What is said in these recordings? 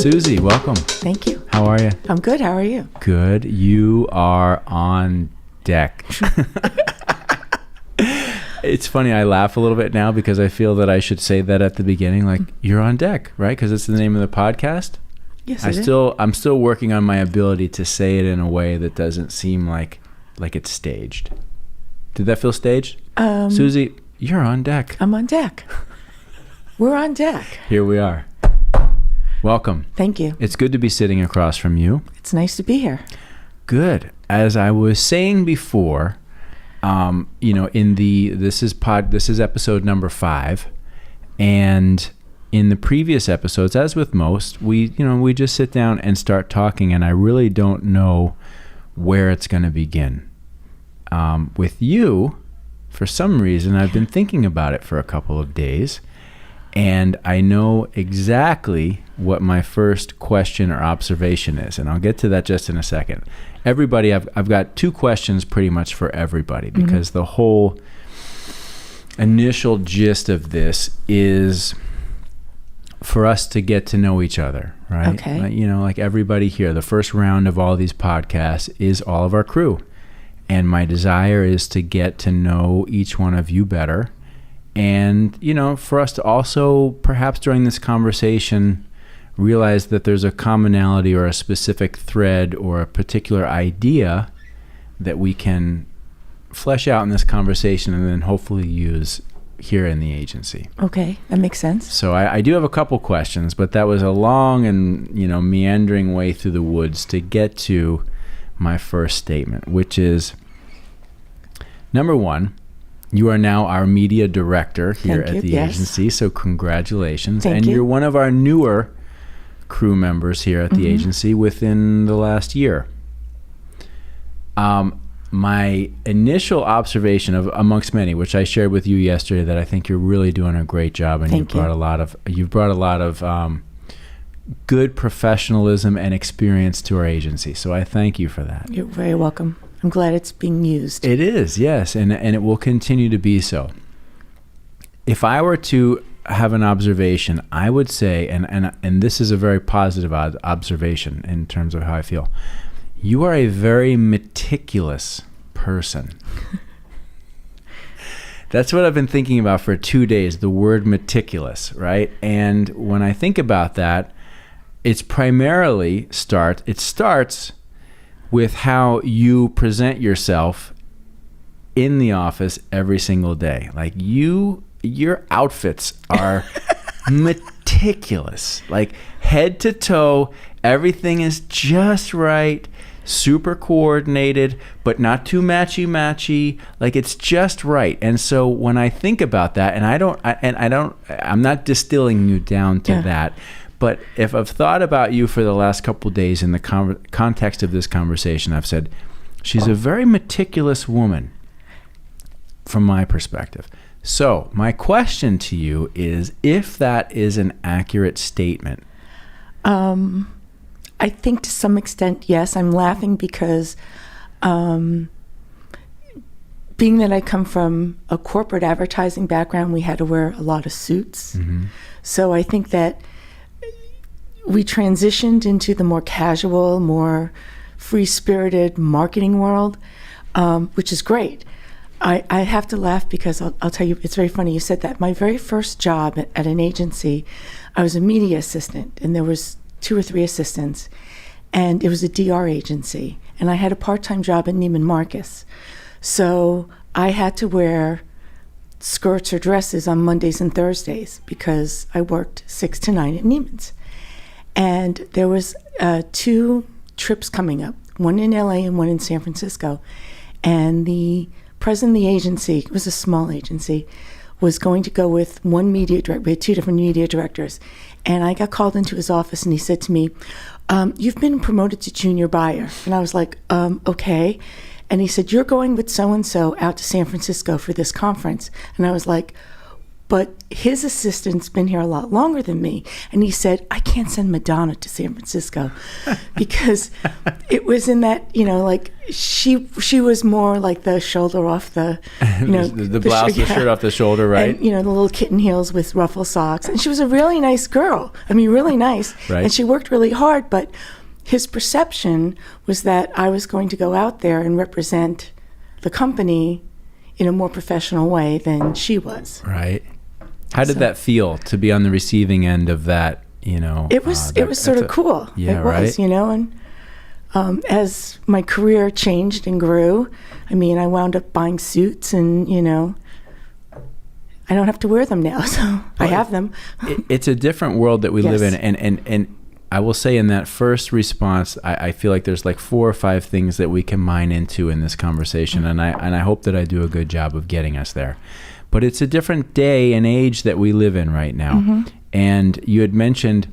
Suzy, welcome. Thank you. How are you? I'm good. How are you? Good. You are on deck. It's funny, I laugh a little bit now because I feel that I should say that at the beginning, like, you're on deck, right? Because it's the name of the podcast. Yes, I'm still working on my ability to say it in a way that doesn't seem like it's staged. Did that feel staged? Suzy, you're on deck. I'm on deck. We're on deck. Here we are. Welcome. Thank you. It's good to be sitting across from you. It's nice to be here. Good. As I was saying before, this is episode number 5, and in the previous episodes, as with most, we just sit down and start talking, and I really don't know where it's going to begin. With you, for some reason, I've been thinking about it for a couple of days, and I know exactly what my first question or observation is, and I'll get to that just in a second. Everybody, I've got 2 questions pretty much for everybody, because the whole initial gist of this is for us to get to know each other, right? Okay. Like everybody here, the first round of all these podcasts is all of our crew. And my desire is to get to know each one of you better. And, for us to also, perhaps during this conversation, realize that there's a commonality or a specific thread or a particular idea that we can flesh out in this conversation and then hopefully use here in the agency. Okay, that makes sense. So I do have a couple questions, but that was a long and, meandering way through the woods to get to my first statement, which is, number 1, you are now our media director here at the agency, so congratulations. Thank you. You're one of our newer crew members here at the agency within the last year. My initial observation of amongst many, which I shared with you yesterday, that I think you're really doing a great job, and you've brought a lot of good professionalism and experience to our agency. So I thank you for that. You're very welcome. I'm glad it's being used. It is, yes, and it will continue to be so. If I were to have an observation, I would say, and this is a very positive observation in terms of how I feel, you are a very meticulous person. That's what I've been thinking about for 2 days, the word meticulous, right? And when I think about that, it starts with how you present yourself in the office every single day. Like your outfits are meticulous, like head to toe, everything is just right, super coordinated, but not too matchy, like it's just right. And so when I think about that, I'm not distilling you down to that, but if I've thought about you for the last couple of days in the context of this conversation, I've said, she's a very meticulous woman from my perspective. So my question to you is, if that is an accurate statement. I think to some extent, yes. I'm laughing because being that I come from a corporate advertising background, we had to wear a lot of suits. So I think that we transitioned into the more casual, more free-spirited marketing world, which is great. I have to laugh because I'll tell you, it's very funny you said that. My very first job at an agency, I was a media assistant, and there was 2 or 3 assistants, and it was a DR agency, and I had a part-time job at Neiman Marcus. So I had to wear skirts or dresses on Mondays and Thursdays because I worked 6 to 9 at Neiman's. And there was 2 trips coming up, one in LA and one in San Francisco. And the president of the agency, it was a small agency, was going to go with one media director. We had 2 different media directors. And I got called into his office and he said to me, you've been promoted to junior buyer. And I was like, okay. And he said, you're going with so-and-so out to San Francisco for this conference. And I was like, But his assistant's been here a lot longer than me. And he said, I can't send Madonna to San Francisco because it was in that, like she was more like the shoulder off the, the blouse, the shirt off the shoulder, right? And, the little kitten heels with ruffle socks. And she was a really nice girl. I mean, really nice. Right. And she worked really hard. But his perception was that I was going to go out there and represent the company in a more professional way than she was. Right. How did that feel to be on the receiving end of that? It was sort of cool. Yeah, it was, right. And as my career changed and grew, I mean, I wound up buying suits, and I don't have to wear them now, so I have them. It's a different world that we Yes. live in, and I will say in that first response, I feel like there's like 4 or 5 things that we can mine into in this conversation, and I hope that I do a good job of getting us there. But it's a different day and age that we live in right now. Mm-hmm. And you had mentioned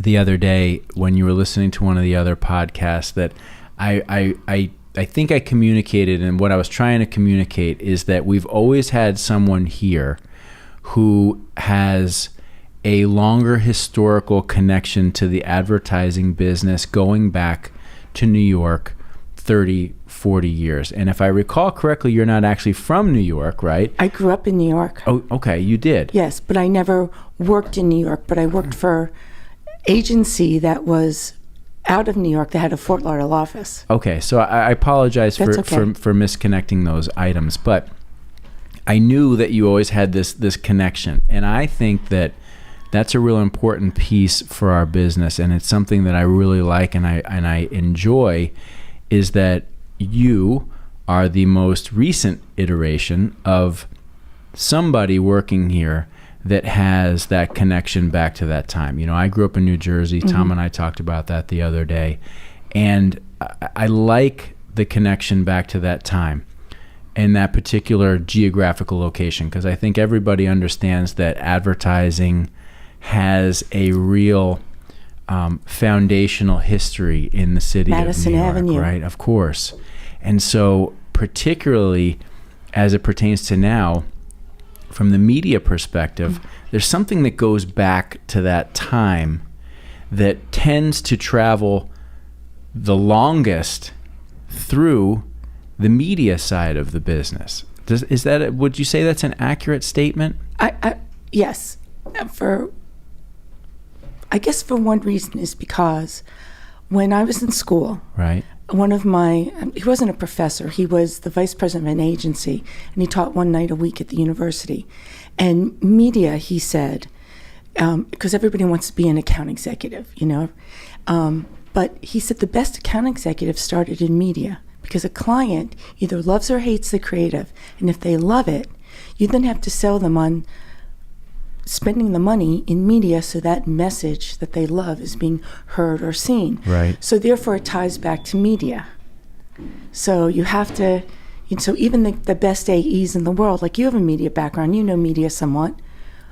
the other day when you were listening to one of the other podcasts that I think I communicated, and what I was trying to communicate is that we've always had someone here who has a longer historical connection to the advertising business going back to New York 30, 40 years. And if I recall correctly, you're not actually from New York, right? I grew up in New York. Oh, okay, you did. Yes, but I never worked in New York, but I worked for agency that was out of New York that had a Fort Lauderdale office. Okay, so I apologize for misconnecting those items, but I knew that you always had this connection, and I think that that's a real important piece for our business, and it's something that I really like and I enjoy, is that you are the most recent iteration of somebody working here that has that connection back to that time. I grew up in New Jersey. Mm-hmm. Tom and I talked about that the other day, and I like the connection back to that time and that particular geographical location, because I think everybody understands that advertising has a real foundational history in the city Madison of New York, Avenue. right? Of course. And so particularly as it pertains to now, from the media perspective, there's something that goes back to that time that tends to travel the longest through the media side of the business. Would you say that's an accurate statement? Yes. I guess for one reason is because when I was in school, right, he wasn't a professor, he was the vice president of an agency, and he taught one night a week at the university. And media, he said, because everybody wants to be an account executive, but he said the best account executive started in media, because a client either loves or hates the creative, and if they love it, you then have to sell them on spending the money in media so that message that they love is being heard or seen. Right. So therefore it ties back to media. So you have to, so even the best AEs in the world, like you have a media background, you know media somewhat.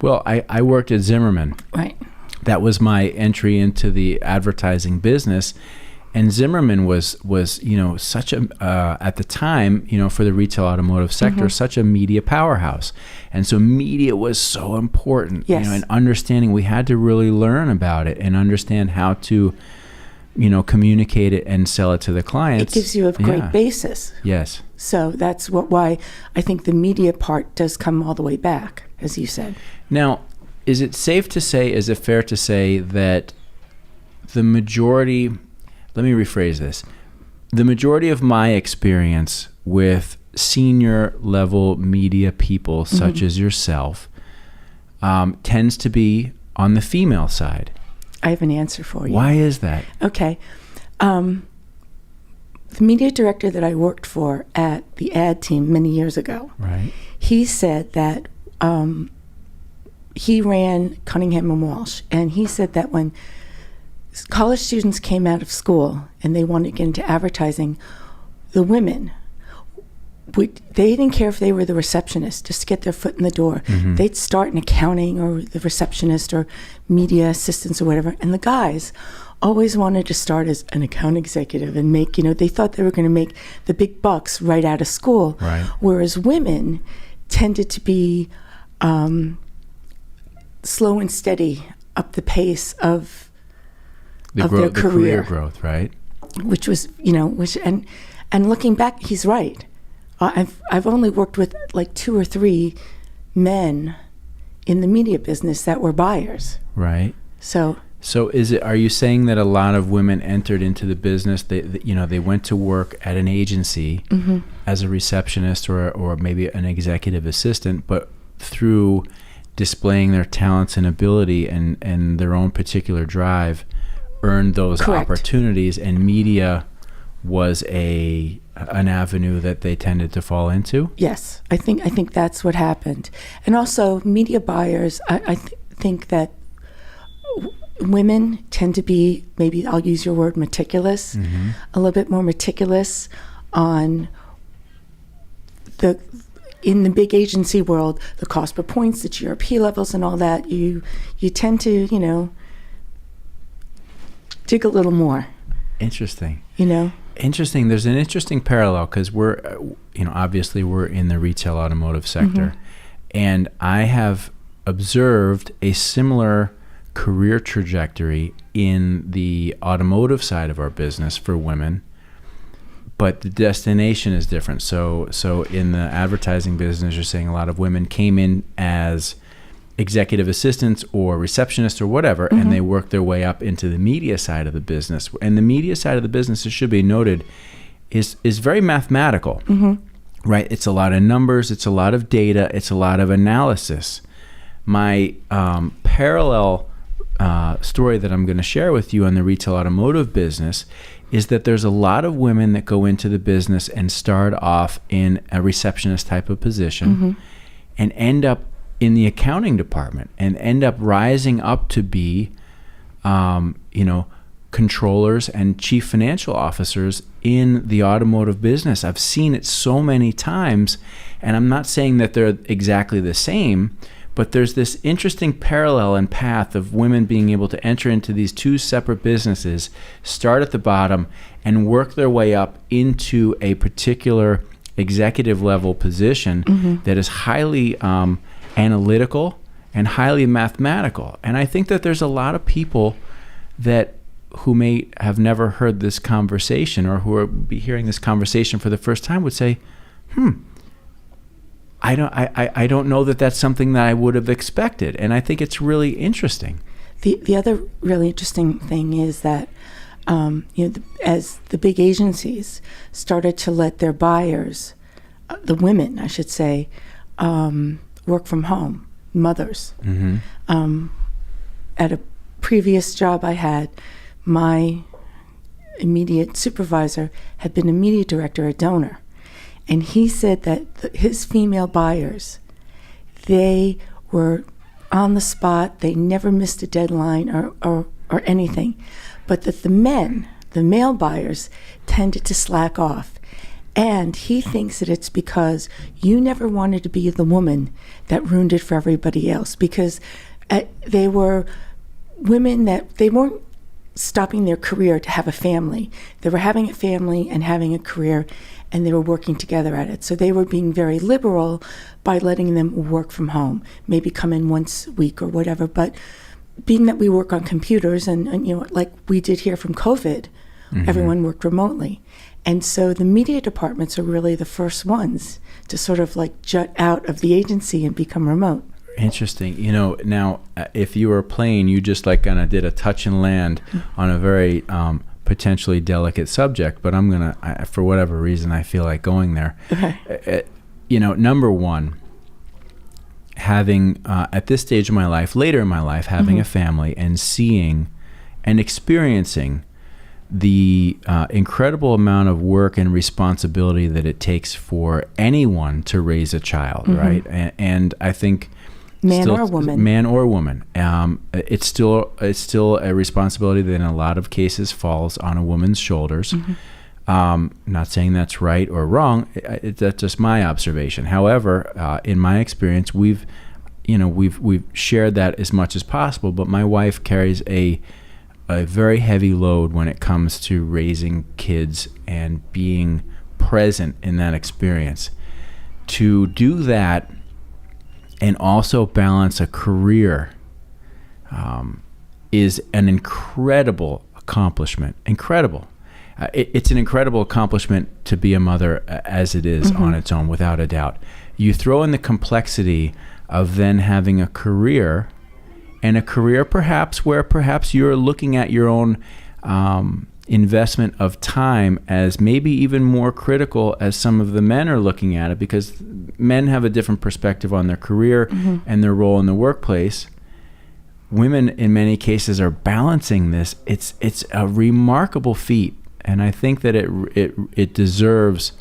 Well, I worked at Zimmerman. Right. That was my entry into the advertising business. And Zimmerman was such a, at the time, for the retail automotive sector, mm-hmm. such a media powerhouse. And so media was so important, yes. And understanding, we had to really learn about it and understand how to, communicate it and sell it to the clients. It gives you a great basis. Yes. So that's why I think the media part does come all the way back, as you said. Now, is it fair to say that the majority... Let me rephrase this. The majority of my experience with senior level media people, mm-hmm. such as yourself, tends to be on the female side. I have an answer for you. Why is that? Okay. The media director that I worked for at the ad team many years ago, right, he said that he ran Cunningham and Walsh, and he said that when college students came out of school and they wanted to get into advertising, the women, they didn't care if they were the receptionist, just to get their foot in the door. Mm-hmm. They'd start in accounting or the receptionist or media assistants or whatever. And the guys always wanted to start as an account executive and make, they thought they were going to make the big bucks right out of school. Right. Whereas women tended to be slow and steady up the pace of their the career. career growth, right? Which was, and looking back, he's right. I've only worked with like 2 or 3 men in the media business that were buyers. Right. So are you saying that a lot of women entered into the business, they went to work at an agency as a receptionist or maybe an executive assistant, but through displaying their talents and ability and their own particular drive, earned those Correct. opportunities, and media was an avenue that they tended to fall into? yes, I think that's what happened. And also media buyers, I think that women tend to be, maybe I'll use your word, meticulous, a little bit more meticulous on in the big agency world, the cost per points, the GRP levels and all that. You tend to, dig a little more. Interesting. Interesting. There's an interesting parallel because we're, obviously we're in the retail automotive sector, and I have observed a similar career trajectory in the automotive side of our business for women, but the destination is different. So in the advertising business, you're saying a lot of women came in as executive assistants or receptionists or whatever, and they worked their way up into the media side of the business. And the media side of the business, it should be noted, is very mathematical, right? It's a lot of numbers, it's a lot of data, it's a lot of analysis. My parallel story that I'm going to share with you on the retail automotive business is that there's a lot of women that go into the business and start off in a receptionist type of position and end up in the accounting department and end up rising up to be, controllers and chief financial officers in the automotive business. I've seen it so many times, and I'm not saying that they're exactly the same, but there's this interesting parallel and path of women being able to enter into these 2 separate businesses, start at the bottom, and work their way up into a particular executive level position that is highly analytical and highly mathematical. And I think that there's a lot of people who may have never heard this conversation or who are be hearing this conversation for the first time would say, I don't know that that's something that I would have expected. And I think it's really interesting. The other really interesting thing is that as the big agencies started to let their buyers, the women, I should say, work from home, mothers. At a previous job I had, my immediate supervisor had been a media director at Donor. And he said that his female buyers, they were on the spot, they never missed a deadline or anything. But that the male buyers, tended to slack off. And he thinks that it's because you never wanted to be the woman that ruined it for everybody else, because they were women that they weren't stopping their career to have a family. They were having a family and having a career, and they were working together at it. So they were being very liberal by letting them work from home, maybe come in once a week or whatever. But being that we work on computers and like we did here from COVID, everyone worked remotely. And so the media departments are really the first ones to sort of like jut out of the agency and become remote. Interesting. Now, if you were playing, you just like kind of did a touch and land on a very potentially delicate subject, but I'm going to, for whatever reason, I feel like going there. Okay. Number one, having, at this stage of my life, later in my life, having a family and seeing and experiencing the incredible amount of work and responsibility that it takes for anyone to raise a child, right? And I think man or woman, it's still a responsibility that in a lot of cases falls on a woman's shoulders. Not saying that's right or wrong. That's just my observation. However, in my experience, we've shared that as much as possible. But my wife carries a very heavy load when it comes to raising kids and being present in that experience. To do that and also balance a career is an incredible accomplishment. Incredible. It's an incredible accomplishment to be a mother as it is on its own, without a doubt. You throw in the complexity of then having a career, and a career perhaps where perhaps you're looking at your own investment of time as maybe even more critical as some of the men are looking at it, because men have a different perspective on their career and their role in the workplace. Women in many cases are balancing this. It's a remarkable feat, and I think that it deserves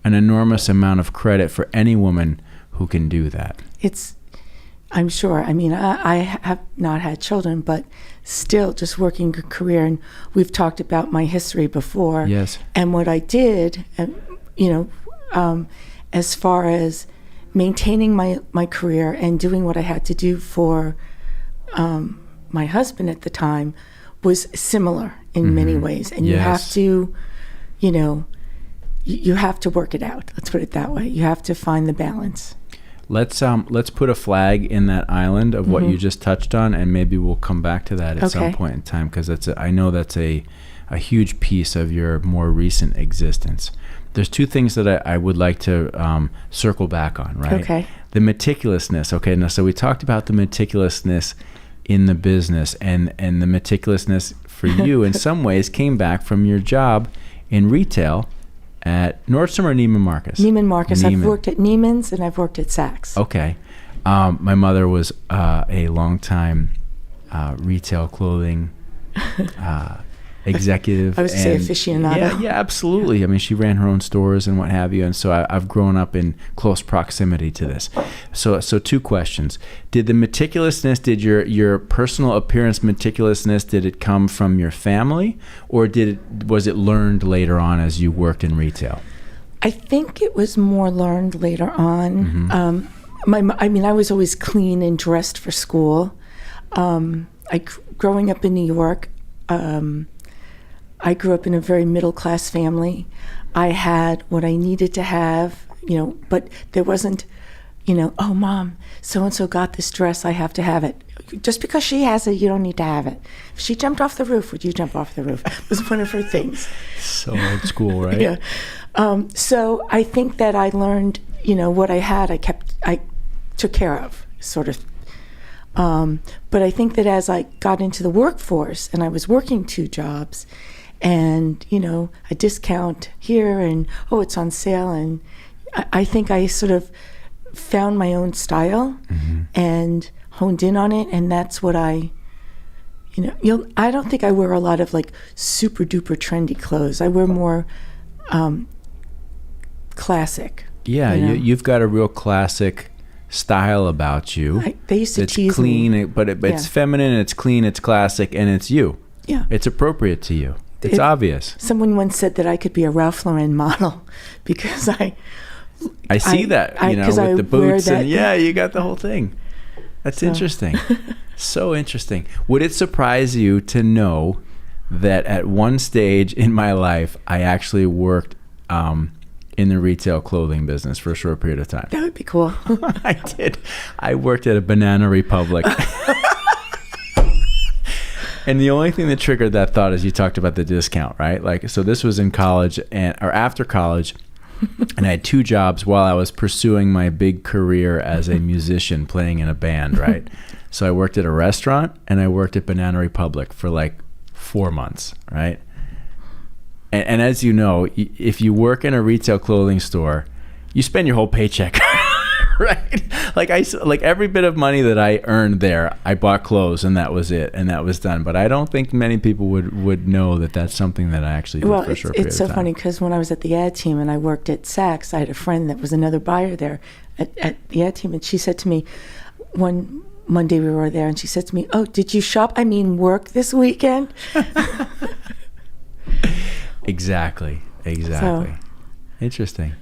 an enormous amount of credit for any woman who can do that. I'm sure. I mean, I have not had children, but still just working a career, and we've talked about my history before. Yes. And what I did, as far as maintaining my career and doing what I had to do for my husband at the time was similar in many ways. And you have to, you have to work it out. Let's put it that way. You have to find the balance. Let's put a flag in that island of what you just touched on, and maybe we'll come back to that at some point in time, because I know that's a huge piece of your more recent existence. There's two things that I would like to circle back on, right? Okay. The meticulousness. Okay, now so we talked about the meticulousness in the business, and the meticulousness for you in some ways came back from your job in retail at Nordstrom or Neiman Marcus? Neiman Marcus. I've worked at Neiman's and I've worked at Saks. Okay. My mother was a longtime retail clothing executive. I was say aficionado. Yeah, absolutely. I mean, she ran her own stores and what have you, and so I've grown up in close proximity to this. So two questions. Did the meticulousness, did your personal appearance meticulousness, did it come from your family, or was it learned later on as you worked in retail? I think it was more learned later on. I was always clean and dressed for school. Growing up in New York, I grew up in a very middle-class family. I had what I needed to have, but there wasn't, oh, Mom, so-and-so got this dress, I have to have it. Just because she has it, you don't need to have it. If she jumped off the roof, would you jump off the roof? It was one of her things. So old school, right? Yeah. So I think that I learned, what I had, I took care of, sort of. But I think that as I got into the workforce and I was working 2 jobs, and a discount here, and it's on sale, and I think I sort of found my own style and honed in on it, and that's what I don't think I wear a lot of like super duper trendy clothes. I wear more classic. Yeah, you've got a real classic style about you. They used to tease clean, me. but it's feminine, it's clean, it's classic, and it's you. Yeah. It's appropriate to you. It's obvious. Someone once said that I could be a Ralph Lauren model because I see that, with the boots and you got the whole thing. That's interesting. So interesting. Would it surprise you to know that at one stage in my life, I actually worked in the retail clothing business for a short period of time? That would be cool. I did. I worked at a Banana Republic. And the only thing that triggered that thought is you talked about the discount, right? Like, so this was in college or after college, and I had 2 jobs while I was pursuing my big career as a musician playing in a band, right? So I worked at a restaurant and I worked at Banana Republic for like 4 months, right? And as you know, if you work in a retail clothing store, you spend your whole paycheck. Right? Like every bit of money that I earned there, I bought clothes and that was it, and that was done. But I don't think many people would know that that's something that I actually did for a short period of time. It's so funny because when I was at the ad team and I worked at Saks, I had a friend that was another buyer there at the ad team, and she said to me one Monday we were there, and she said to me, "Oh, did you work this weekend?" Exactly. So. Interesting.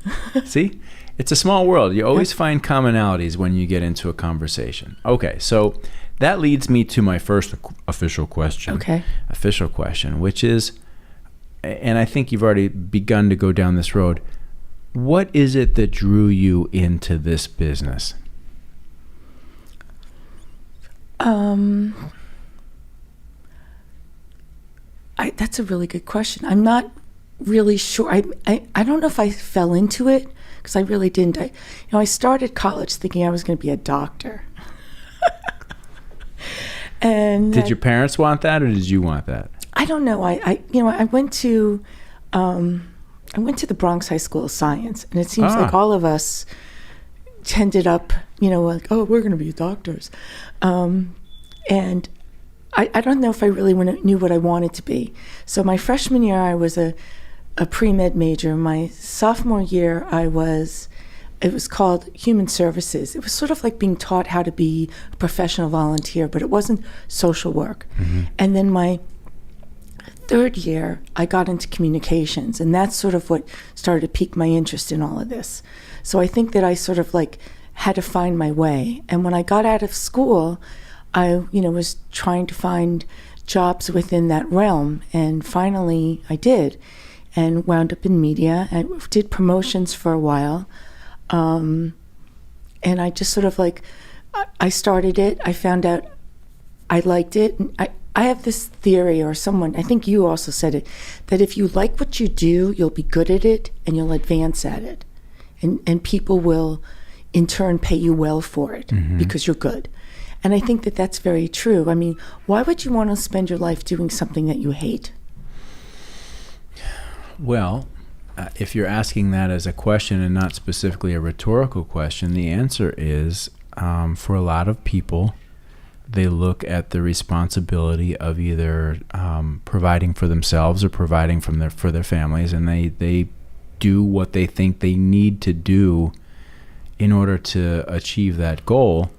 See? It's a small world. You always find commonalities when you get into a conversation. Okay, so that leads me to my first official question. Okay. Official question, which is, and I think you've already begun to go down this road, what is it that drew you into this business? That's a really good question. I'm not really sure. I don't know if I fell into it, because I really didn't. I started college thinking I was going to be a doctor. And did your parents want that, or did you want that? I don't know. I went to the Bronx High School of Science, and it seems like all of us ended up, like, oh, we're going to be doctors. And I don't know if I really knew what I wanted to be. So my freshman year, I was a pre-med major. My sophomore year, it was called Human Services. It was sort of like being taught how to be a professional volunteer, but it wasn't social work. Mm-hmm. And then my third year, I got into communications, and that's sort of what started to pique my interest in all of this. So I think that I sort of like had to find my way. And when I got out of school, I was trying to find jobs within that realm, and finally I did, and wound up in media. I did promotions for a while, and I just sort of like, I started it. I found out I liked it. And I have this theory, or someone, I think you also said it, that if you like what you do, you'll be good at it and you'll advance at it. And people will, in turn, pay you well for it because you're good. And I think that that's very true. I mean, why would you want to spend your life doing something that you hate? Well, if you're asking that as a question and not specifically a rhetorical question, the answer is, for a lot of people, they look at the responsibility of either providing for themselves or providing for their families, and they do what they think they need to do in order to achieve that goal.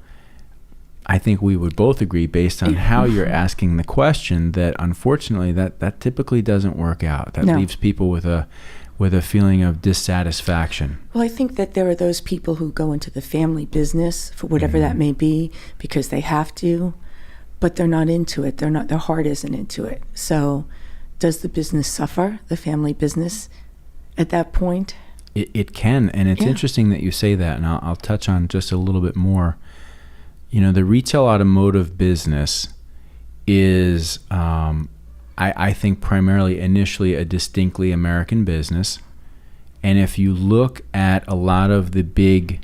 I think we would both agree, based on how you're asking the question, that unfortunately that typically doesn't work out. That leaves people with a feeling of dissatisfaction. Well, I think that there are those people who go into the family business for whatever that may be because they have to, but they're not into it. Their heart isn't into it. So does the business suffer, the family business, at that point? It can, and it's interesting that you say that, and I'll touch on just a little bit more. The retail automotive business is, I think, primarily initially a distinctly American business. And if you look at a lot of the big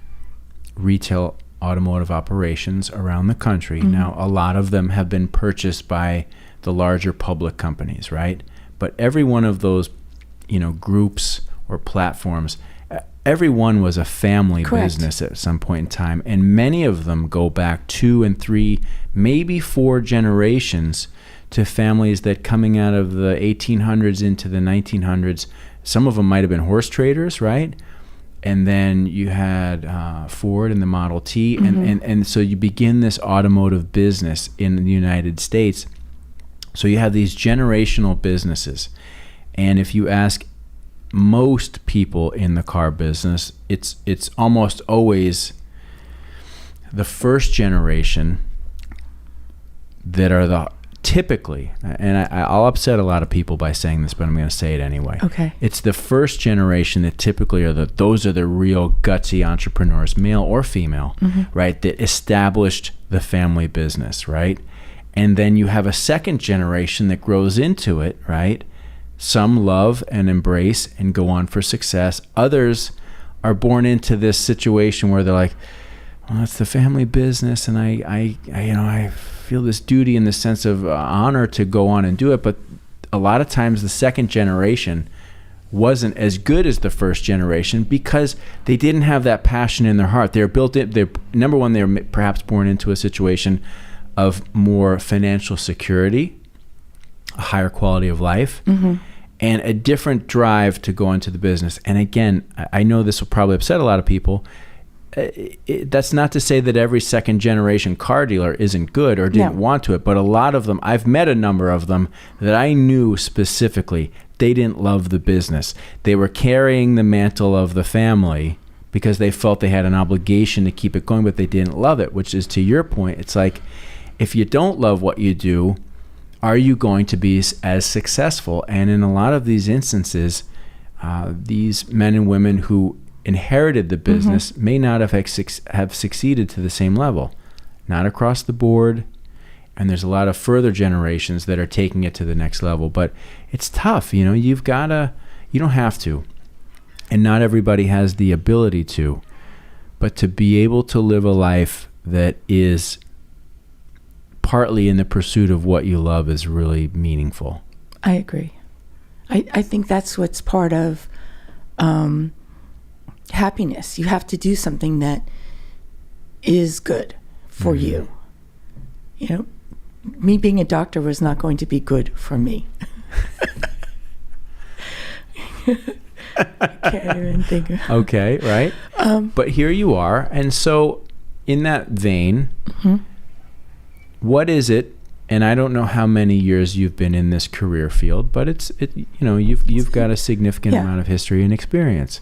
retail automotive operations around the country, now a lot of them have been purchased by the larger public companies, right? But every one of those, groups or platforms, every one was a family business at some point in time, and many of them go back 2 and 3, maybe 4 generations to families that, coming out of the 1800s into the 1900s, some of them might have been horse traders, right? And then you had Ford and the Model T, and so you begin this automotive business in the United States. So you have these generational businesses, and if you ask most people in the car business, it's almost always the first generation that are the typically, and I'll upset a lot of people by saying this, but I'm going to say it anyway. Okay. It's the first generation that typically those are the real gutsy entrepreneurs, male or female, right? That established the family business, right? And then you have a second generation that grows into it, right? Some love and embrace and go on for success. Others are born into this situation where they're like, well, it's the family business, and I feel this duty and this sense of honor to go on and do it. But a lot of times the second generation wasn't as good as the first generation because they didn't have that passion in their heart. They're number one, they're perhaps born into a situation of more financial security, a higher quality of life, and a different drive to go into the business. And again, I know this will probably upset a lot of people. That's not to say that every second generation car dealer isn't good or didn't want to it, but a lot of them, I've met a number of them that I knew specifically, they didn't love the business. They were carrying the mantle of the family because they felt they had an obligation to keep it going, but they didn't love it, which is, to your point, it's like, if you don't love what you do, are you going to be as successful? And in a lot of these instances, these men and women who inherited the business may not have succeeded to the same level. Not across the board. And there's a lot of further generations that are taking it to the next level. But it's tough, you don't have to. And not everybody has the ability to. But to be able to live a life that is partly in the pursuit of what you love is really meaningful. I agree. I think that's what's part of happiness. You have to do something that is good for you. Me being a doctor was not going to be good for me. I can't even think of. Okay, right. But here you are. And so in that vein, what is it? And I don't know how many years you've been in this career field, but you've got a significant amount of history and experience.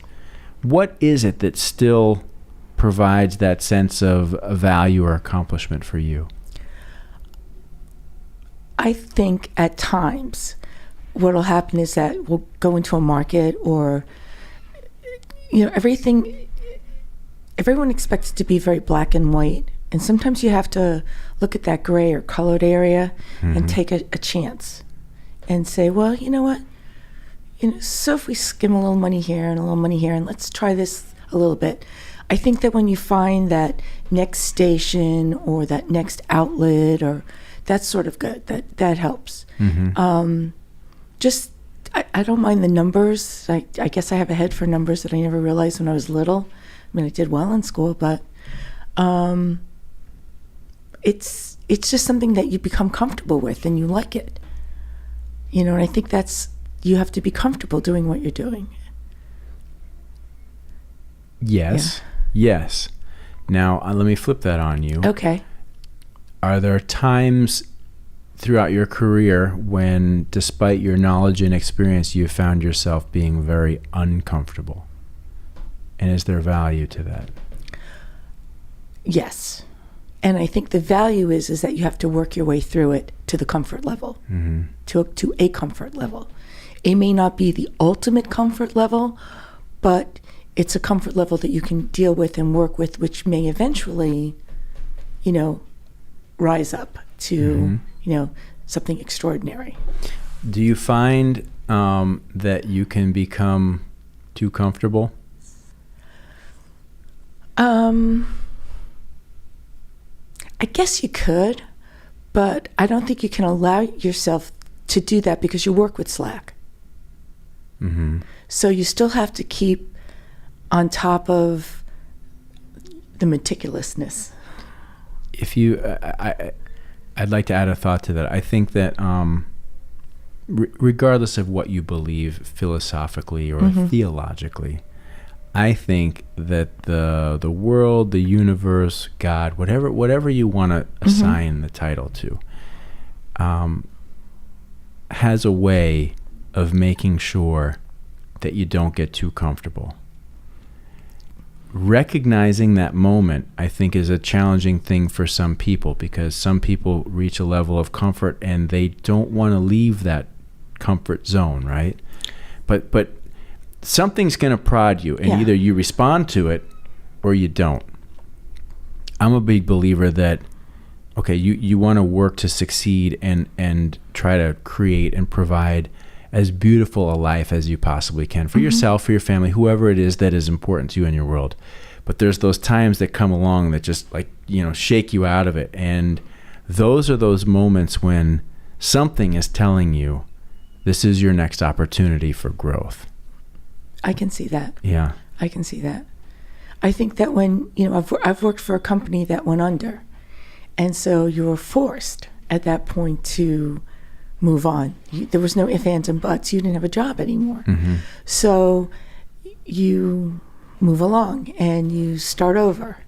What is it that still provides that sense of value or accomplishment for you? I think at times what will happen is that we'll go into a market or, everyone expects it to be very black and white. And sometimes you have to look at that gray or colored area and take a chance and say, well, you know what? So if we skim a little money here and a little money here and let's try this a little bit. I think that when you find that next station or that next outlet, or that's sort of good, that helps. I don't mind the numbers. I guess I have a head for numbers that I never realized when I was little. I mean, I did well in school, but it's just something that you become comfortable with and you like it. And I think you have to be comfortable doing what you're doing. Yes. Yeah. Yes. Now, let me flip that on you. Okay. Are there times throughout your career when, despite your knowledge and experience, you found yourself being very uncomfortable? And is there value to that? Yes. And I think the value is that you have to work your way through it to the comfort level, to a comfort level. It may not be the ultimate comfort level, but it's a comfort level that you can deal with and work with, which may eventually, rise up to, something extraordinary. Do you find that you can become too comfortable? I guess you could, but I don't think you can allow yourself to do that because you work with slack. So you still have to keep on top of the meticulousness. I'd like to add a thought to that. I think that regardless of what you believe philosophically or theologically, I think that the world, the universe, God, whatever you want to assign the title to, has a way of making sure that you don't get too comfortable. Recognizing that moment, I think, is a challenging thing for some people, because some people reach a level of comfort and they don't want to leave that comfort zone, right? But something's going to prod you, and either you respond to it or you don't. I'm a big believer that, okay, you want to work to succeed and try to create and provide as beautiful a life as you possibly can for yourself, for your family, whoever it is that is important to you in your world. But there's those times that come along that just shake you out of it. And those are those moments when something is telling you this is your next opportunity for growth. I can see that. Yeah. I can see that. I think that when, I've worked for a company that went under. And so you were forced at that point to move on. There was no ifs, ands, and buts. You didn't have a job anymore. So you move along and you start over.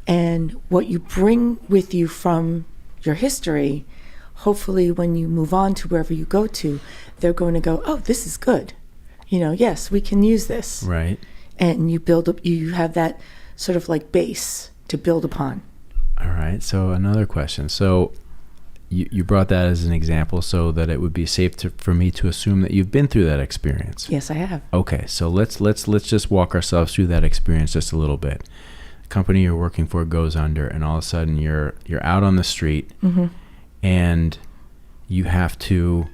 And what you bring with you from your history, hopefully when you move on to wherever you go to, they're going to go, oh, this is good. Yes, we can use this. Right. And you build up, you have that sort of like base to build upon. All right. So another question. So you brought that as an example so that it would be safe for me to assume that you've been through that experience. Yes, I have. Okay. So let's just walk ourselves through that experience just a little bit. The company you're working for goes under, and all of a sudden you're out on the street and you have to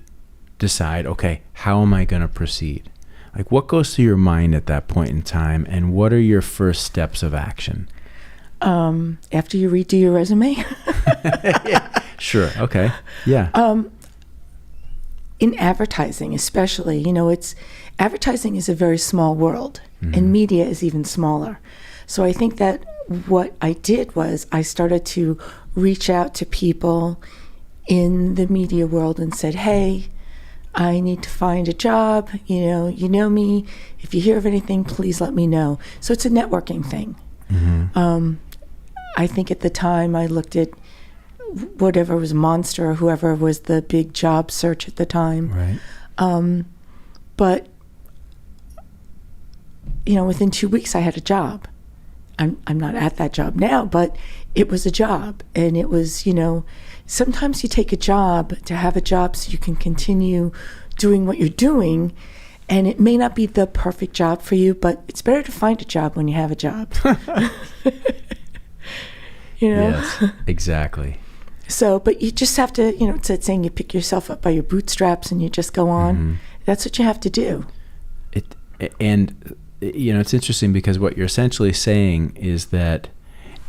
decide, okay, how am I going to proceed? Like, what goes through your mind at that point in time, and what are your first steps of action? After you redo your resume? Yeah, sure. Okay. Yeah. In advertising, especially, advertising is a very small world, and media is even smaller. So I think that what I did was I started to reach out to people in the media world and said, hey, I need to find a job. You know me. If you hear of anything, please let me know. So it's a networking thing. I think at the time I looked at whatever was Monster or whoever was the big job search at the time. Right. But, within 2 weeks I had a job. I'm not at that job now, but it was a job. And it was, sometimes you take a job to have a job so you can continue doing what you're doing. And it may not be the perfect job for you, but it's better to find a job when you have a job. Yes, exactly. So, but you just have to, it's that saying, you pick yourself up by your bootstraps and you just go on. That's what you have to do. It's interesting because what you're essentially saying is that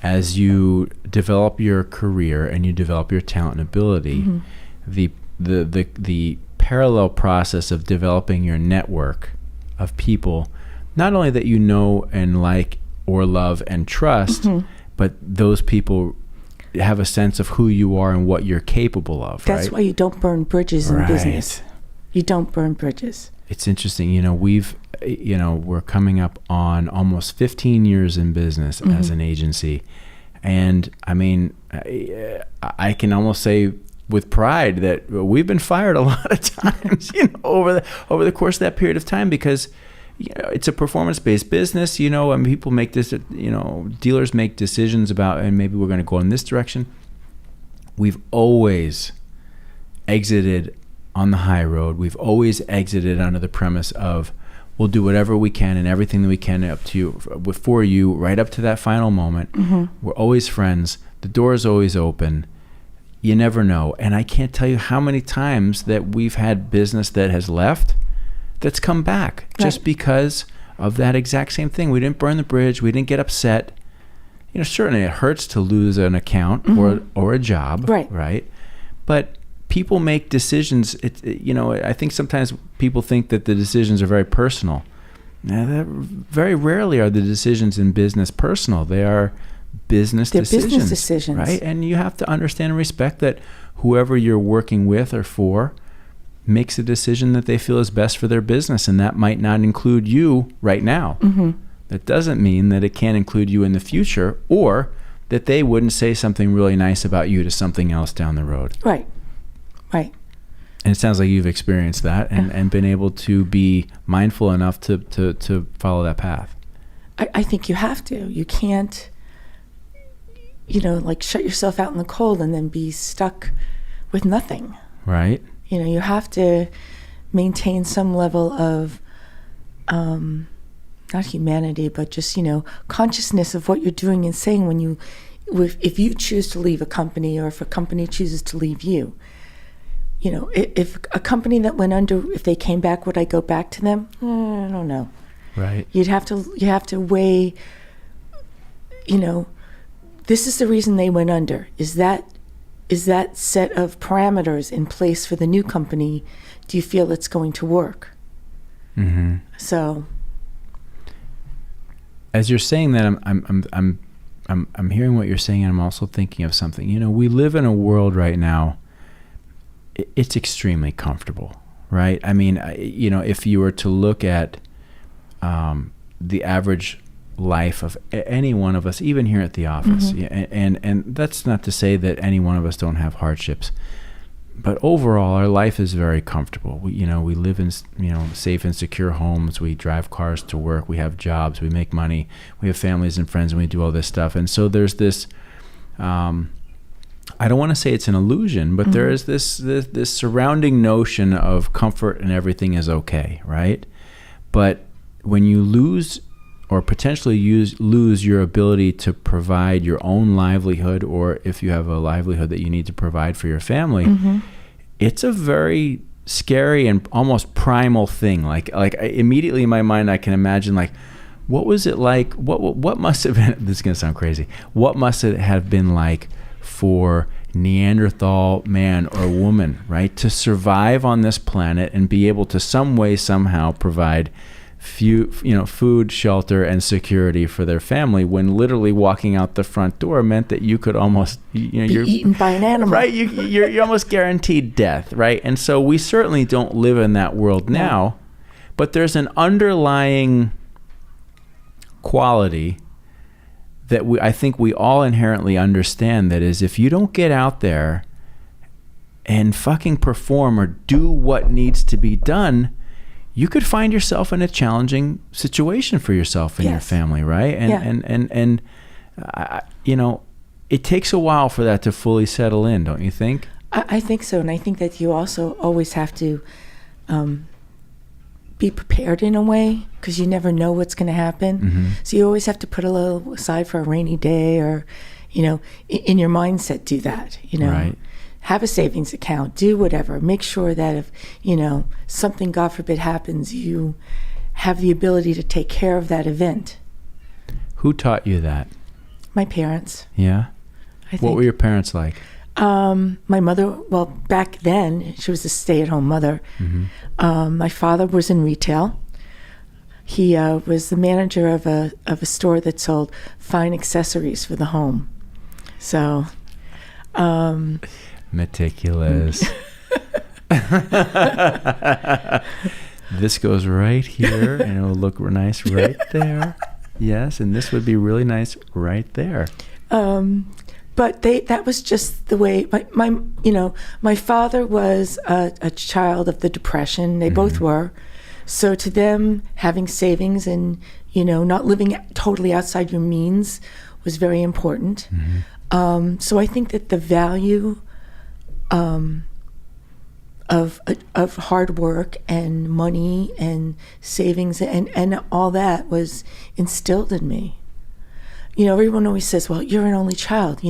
as you develop your career and you develop your talent and ability, the parallel process of developing your network of people, not only that you know and like or love and trust, but those people have a sense of who you are and what you're capable of. That's why you don't burn bridges in business. You don't burn bridges. It's interesting. We're coming up on almost 15 years in business as an agency. And I mean, I can almost say with pride that we've been fired a lot of times, over the course of that period of time, because it's a performance-based business, and people make this, dealers make decisions about, and maybe we're going to go in this direction. We've always exited on the high road. We've always exited under the premise of, we'll do whatever we can and everything that we can up to you, for you, right up to that final moment. We're always friends. The door is always open. You never know. And I can't tell you how many times that we've had business that has left that's come back just because of that exact same thing. We didn't burn the bridge. We didn't get upset. Certainly it hurts to lose an account or a job, right? But people make decisions. I think sometimes people think that the decisions are very personal. Now, very rarely are the decisions in business personal. They are business decisions, right? And you have to understand and respect that whoever you're working with or for makes a decision that they feel is best for their business, and that might not include you right now. That doesn't mean that it can't include you in the future, or that they wouldn't say something really nice about you to something else down the road. Right. And it sounds like you've experienced that and been able to be mindful enough to follow that path. I think you have to. You can't, shut yourself out in the cold and then be stuck with nothing. Right. You have to maintain some level of, not humanity, but just, consciousness of what you're doing and saying if you choose to leave a company, or if a company chooses to leave you. If a company that went under, if they came back, would I go back to them? I don't know. Right. You have to weigh, this is the reason they went under. Is that set of parameters in place for the new company? Do you feel it's going to work? So, as you're saying that, I'm hearing what you're saying, and I'm also thinking of something. We live in a world right now. It's extremely comfortable, right? I mean, if you were to look at the average life of any one of us, even here at the office, and that's not to say that any one of us don't have hardships, but overall our life is very comfortable. We live in safe and secure homes. We drive cars to work. We have jobs. We make money. We have families and friends, and we do all this stuff. And so there's this. I don't want to say it's an illusion, but there is this surrounding notion of comfort and everything is okay, right? But when you lose or potentially lose your ability to provide your own livelihood, or if you have a livelihood that you need to provide for your family, it's a very scary and almost primal thing. Like immediately in my mind, I can imagine, like, what was it like? What must have been? This is gonna sound crazy. What must it have been like for Neanderthal man or woman, right, to survive on this planet and be able to some way somehow provide food, shelter, and security for their family, when literally walking out the front door meant that you could almost you're eaten by an animal, right? You're almost guaranteed death, right? And so we certainly don't live in that world now, but there's an underlying quality that I think we all inherently understand, that is, if you don't get out there and fucking perform or do what needs to be done, you could find yourself in a challenging situation for yourself and your family, right? And it takes a while for that to fully settle in, don't you think? I think so, and I think that you also always have to be prepared in a way, because you never know what's going to happen. So you always have to put a little aside for a rainy day, or, in your mindset, do that, Right. Have a savings account, do whatever. Make sure that if, something, God forbid, happens, you have the ability to take care of that event. Who taught you that? My parents. Yeah? I think. What were your parents like? My mother, well, back then, she was a stay-at-home mother. My father was in retail. He was the manager of a store that sold fine accessories for the home. So... meticulous. This goes right here, and it will look nice right there. Yes, and this would be really nice right there. But that was just the way. My father was a child of the Depression. They both were. So to them, having savings and not living totally outside your means was very important. So I think that the value of hard work and money and savings and all that was instilled in me. Everyone always says, well, you're an only child,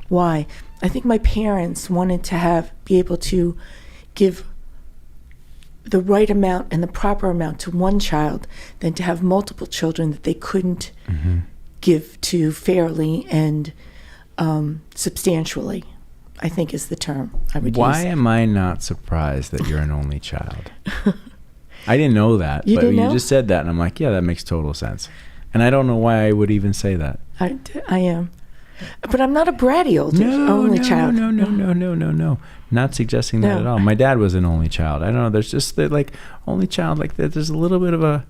why? I think my parents wanted to be able to give the right amount and the proper amount to one child than to have multiple children that they couldn't give to fairly and substantially, I think is the term I would use. Why am I not surprised that you're an only child? I didn't know that, but you just said that, and I'm like, yeah, that makes total sense. And I don't know why I would even say that. I am. But I'm not a bratty only child. No. Not suggesting that at all. My dad was an only child. I don't know. There's just like only child, like there's a little bit of a,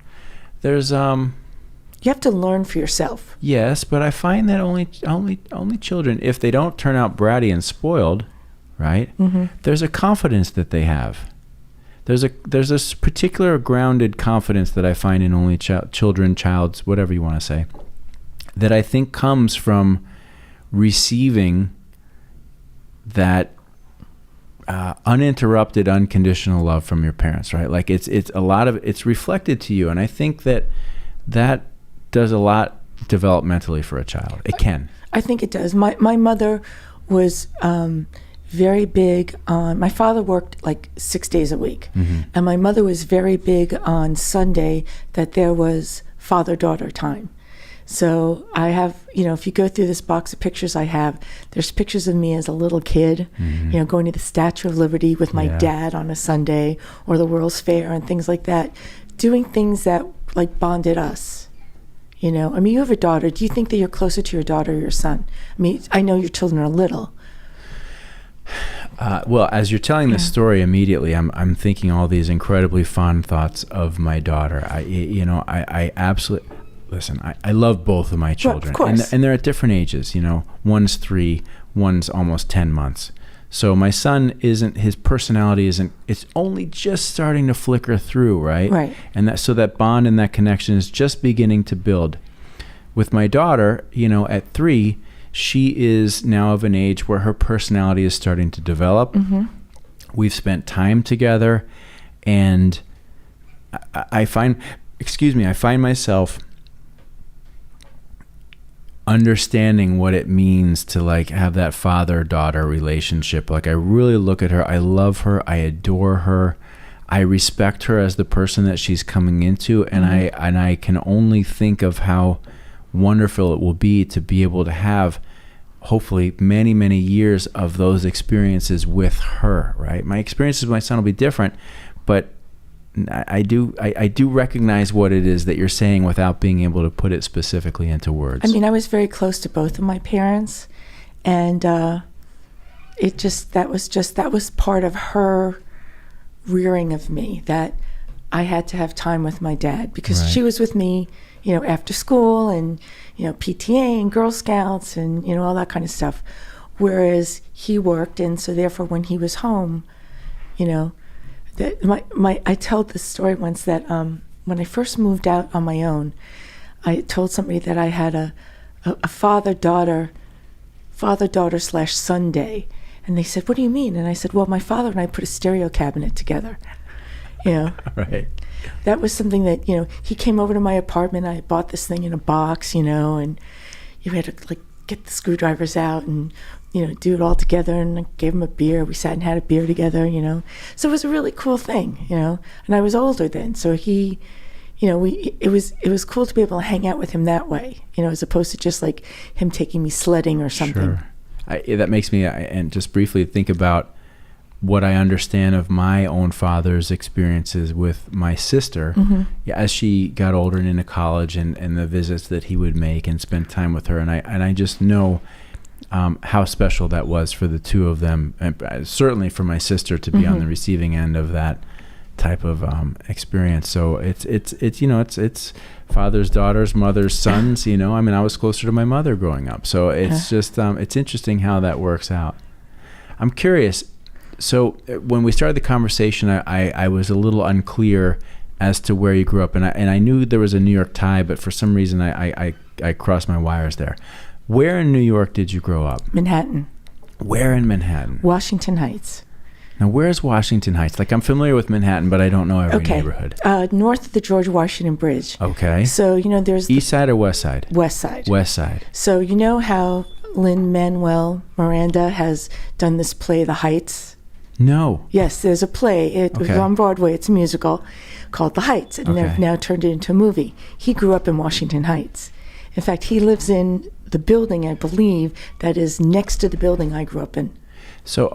you have to learn for yourself. Yes, but I find that only children, if they don't turn out bratty and spoiled, right? There's a confidence that they have. There's a particular grounded confidence that I find in only child's, whatever you want to say, that I think comes from receiving that uninterrupted, unconditional love from your parents, right? Like it's a lot of it's reflected to you, and I think that does a lot developmentally for a child. It can. I think it does. My mother was very big on, my father worked like 6 days a week, and my mother was very big on Sunday that there was father-daughter time. So I have, if you go through this box of pictures I have, there's pictures of me as a little kid, going to the Statue of Liberty with my dad on a Sunday, or the World's Fair and things like that, doing things that like bonded us. You have a daughter. Do you think that you're closer to your daughter or your son? I know your children are little. Well, as you're telling this story, immediately I'm thinking all these incredibly fond thoughts of my daughter. I absolutely listen. I love both of my children, well, of course. And they're at different ages. One's 3, one's almost 10 months. So my son his personality isn't. It's only just starting to flicker through, right? Right. And that bond and that connection is just beginning to build. With my daughter, at 3. She is now of an age where her personality is starting to develop. We've spent time together, and I find myself understanding what it means to like have that father-daughter relationship. Like I really look at her, I love her, I adore her, I respect her as the person that she's coming into, and I can only think of how wonderful it will be to be able to have hopefully many, many years of those experiences with her, right? My experiences with my son will be different, but I do recognize what it is that you're saying without being able to put it specifically into words. I mean, I was very close to both of my parents, and that was part of her rearing of me, that I had to have time with my dad, because she was with me, after school and, PTA and Girl Scouts and, all that kind of stuff. Whereas he worked, and so therefore when he was home, I told this story once that when I first moved out on my own, I told somebody that I had a father-daughter / son day. And they said, "What do you mean?" And I said, "Well, my father and I put a stereo cabinet together." Right. That was something that, he came over to my apartment. I bought this thing in a box, and you had to like get the screwdrivers out and, do it all together. And I gave him a beer. We sat and had a beer together, So it was a really cool thing, And I was older then, so he, it was cool to be able to hang out with him that way, as opposed to just like him taking me sledding or something. Sure. That makes me, and just briefly think about what I understand of my own father's experiences with my sister as she got older and into college, and the visits that he would make and spend time with her. And I just know how special that was for the two of them, and certainly for my sister to be on the receiving end of that type of experience. So it's fathers, daughters, mothers, sons. I mean, I was closer to my mother growing up, so it's just it's interesting how that works out. I'm curious. So when we started the conversation, I was a little unclear as to where you grew up, and I knew there was a New York tie, but for some reason I crossed my wires there. Where in New York did you grow up? Manhattan. Where in Manhattan? Washington Heights. Now, where's Washington Heights? Like, I'm familiar with Manhattan, but I don't know every neighborhood. North of the George Washington Bridge. Okay. So, there's... East side or west side? West side. West side. So, how Lin-Manuel Miranda has done this play, The Heights? No. Yes, there's a play. It was on Broadway. It's a musical called The Heights, and they've now turned it into a movie. He grew up in Washington Heights. In fact, he lives in the building, I believe, that is next to the building I grew up in. So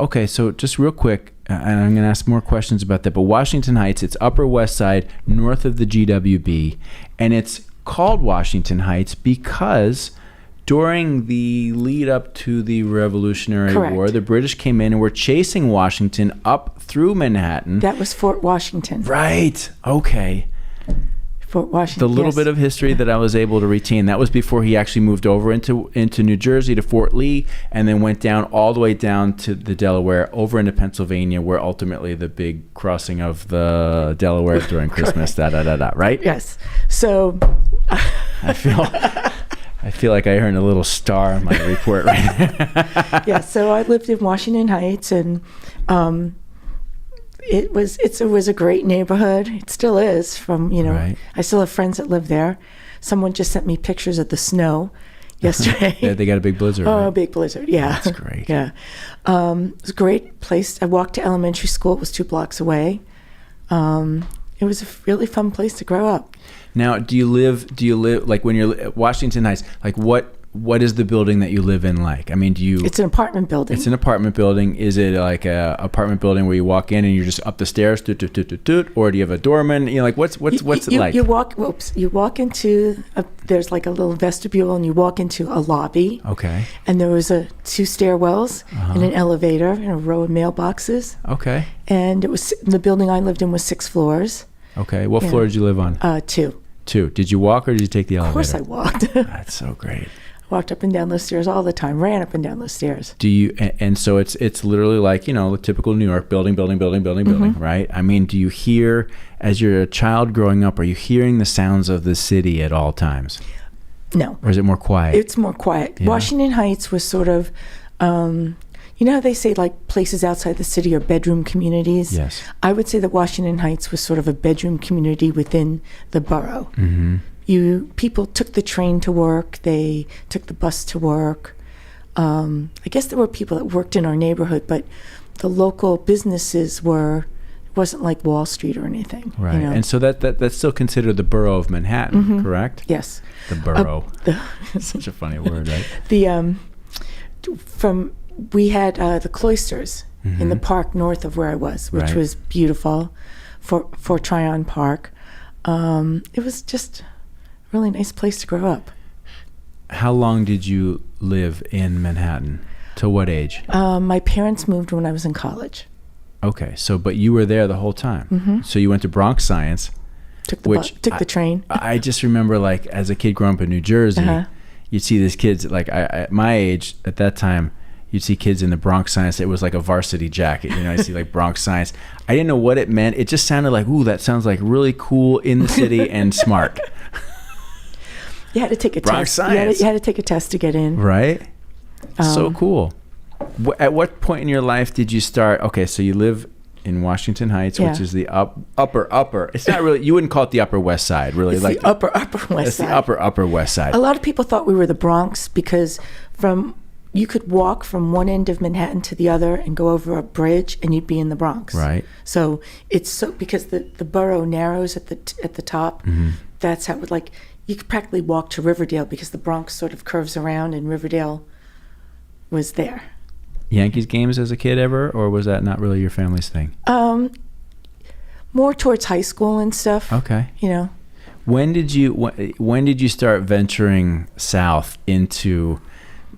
just real quick, and I'm going to ask more questions about that, but Washington Heights, it's Upper West Side, north of the GWB, and it's called Washington Heights because during the lead up to the Revolutionary War, the British came in and were chasing Washington up through Manhattan. That was Fort Washington. Right. Okay. Fort Washington. The little bit of history that I was able to retain, that was before he actually moved over into New Jersey to Fort Lee, and then went down all the way down to the Delaware, over into Pennsylvania, where ultimately the big crossing of the Delaware during Christmas, right? Yes. So I feel like I earned a little star on my report right now. Yeah, so I lived in Washington Heights, and it was a great neighborhood. It still is. I still have friends that live there. Someone just sent me pictures of the snow yesterday. Yeah, they got a big blizzard. Oh, right? a big blizzard. Yeah, that's great. Yeah, it was a great place. I walked to elementary school. It was 2 blocks away. It was a really fun place to grow up. Now, do you live like when you're at Washington Heights? Like what is the building that you live in like? I mean, It's an apartment building. It's an apartment building. Is it like a apartment building where you walk in and you're just up the stairs, or do you have a doorman? What's it like? You walk into there's like a little vestibule, and you walk into a lobby. Okay. And there was 2 stairwells and an elevator and a row of mailboxes. Okay. And the building I lived in was 6 floors. Okay. What floor did you live on? 2. 2. Did you walk or did you take the elevator? Of course I walked. That's so great. Walked up and down those stairs all the time, ran up and down those stairs. Do you, and so it's literally like, a typical New York building, right? I mean, do you hear, as you're a child growing up, are you hearing the sounds of the city at all times? No. Or is it more quiet? It's more quiet. Yeah. Washington Heights was sort of, how they say like places outside the city are bedroom communities? Yes. I would say that Washington Heights was sort of a bedroom community within the borough. Mm-hmm. people took the train to work. They took the bus to work. I guess there were people that worked in our neighborhood, but the local businesses wasn't like Wall Street or anything. Right. You know? And so that's still considered the borough of Manhattan, correct? Yes. The borough. Such a funny word, right? We had the cloisters in the park north of where I was, which Right. was beautiful for Tryon Park. It was just a really nice place to grow up. How long did you live in Manhattan? To what age? My parents moved when I was in college. Okay, but you were there the whole time. So you went to Bronx Science. Took the train. I just remember, like, as a kid growing up in New Jersey, you'd see these kids, like, at my age at that time, you'd see kids in the Bronx Science. It was like a varsity jacket. You know, I see like Bronx Science. I didn't know what it meant. It just sounded like, ooh, that sounds like really cool in the city and smart. You had to take a Bronx test. Science. You had to take a test to get in. Right? So cool. At what point in your life did you start? Okay, so you live in Washington Heights, which is the upper. It's not really. You wouldn't call it the Upper West Side, really. It's like the upper West it's Side. the upper West Side. A lot of people thought we were the Bronx because you could walk from one end of Manhattan to the other and go over a bridge, and you'd be in the Bronx. Right. So it's because the borough narrows at the top. That's how you could practically walk to Riverdale because the Bronx sort of curves around, and Riverdale was there. Yankees games as a kid ever, or was that not really your family's thing? More towards high school and stuff. Okay. You know. When did you start venturing south into,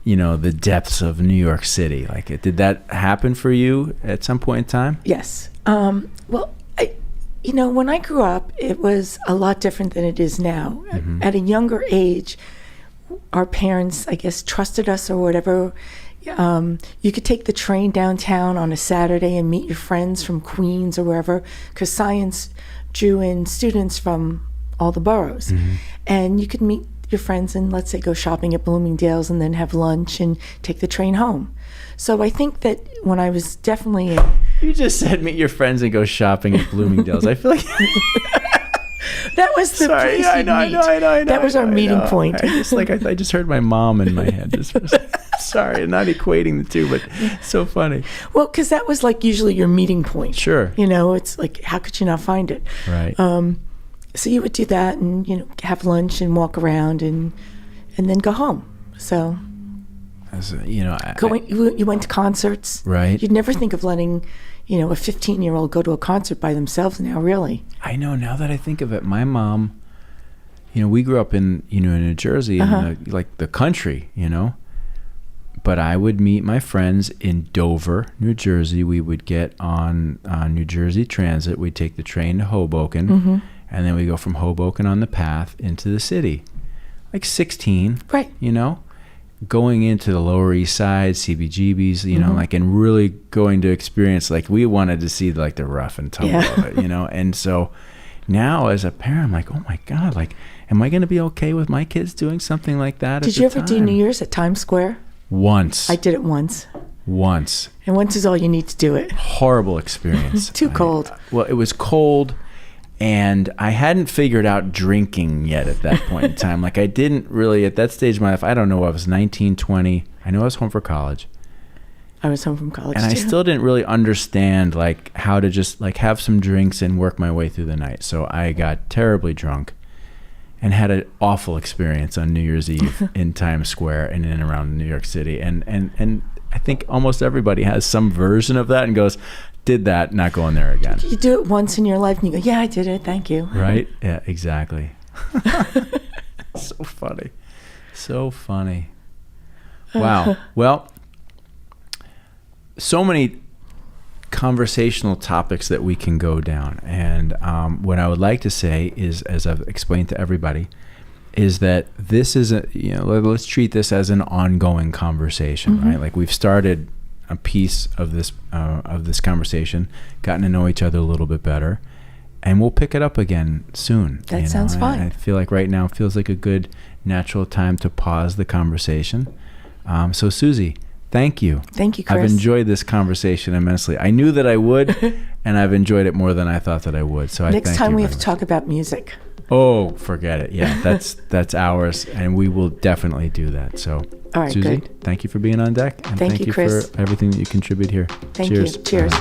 the depths of New York City? Like, did that happen for you at some point in time? Yes. Well, when I grew up, it was a lot different than it is now. At a younger age, our parents, I guess, trusted us or whatever. You could take the train downtown on a Saturday and meet your friends from Queens or wherever, because science drew in students from all the boroughs. And you could meet your friends and, let's say, go shopping at Bloomingdale's and then have lunch and take the train home. So I think that when I was definitely... You just said meet your friends and go shopping at Bloomingdale's. I feel like... That was the place I we'd know. meet. That was our meeting point. I just heard my mom in my head. Sorry, I'm not equating the two, but so funny. Well, because that was like usually your meeting point. Sure. It's like, how could you not find it? Right. So you would do that and, have lunch and walk around and then go home. So, you went to concerts. Right. You'd never think of letting, a 15-year-old go to a concert by themselves now, really. I know, now that I think of it, my mom, we grew up in, New Jersey, in the country, but I would meet my friends in Dover, New Jersey. We would get on New Jersey Transit. We'd take the train to Hoboken, and then we go from Hoboken on the path into the city. Like 16, right? Going into the Lower East Side, CBGB's, and really going to experience, we wanted to see the rough and tumble of it, And so now as a parent, I'm like, oh my God, am I going to be okay with my kids doing something like that? Did you ever do New Year's at Times Square? Once. I did it once. Once. And once is all you need to do it. Horrible experience. Too cold. Well, it was cold, and I hadn't figured out drinking yet at that point in time. I didn't really, at that stage of my life, I don't know, I was 19, 20. I know I was home for college. I was home from college, and too. I still didn't really understand, how to just, have some drinks and work my way through the night. So I got terribly drunk and had an awful experience on New Year's Eve in Times Square and in and around New York City. And I think almost everybody has some version of that and goes, did that, not going there again. You do it once in your life and you go, yeah, I did it, thank you. Right? Yeah, exactly. So funny. So funny. Wow. Well, so many conversational topics that we can go down. And what I would like to say is, as I've explained to everybody, is that this is let's treat this as an ongoing conversation, right? We've started a piece of this conversation, gotten to know each other a little bit better, and we'll pick it up again soon. That sounds fine. I feel like right now feels like a good natural time to pause the conversation. So Suzy, thank you. Thank you, Chris. I've enjoyed this conversation immensely. I knew that I would, and I've enjoyed it more than I thought that I would. So next time we have to talk about music. Oh, forget it. Yeah, that's ours, and we will definitely do that. So, all right, Suzy, good. thank you for being on deck, and Thank you, Chris. for everything that you contribute here. Thank Cheers. you. Cheers.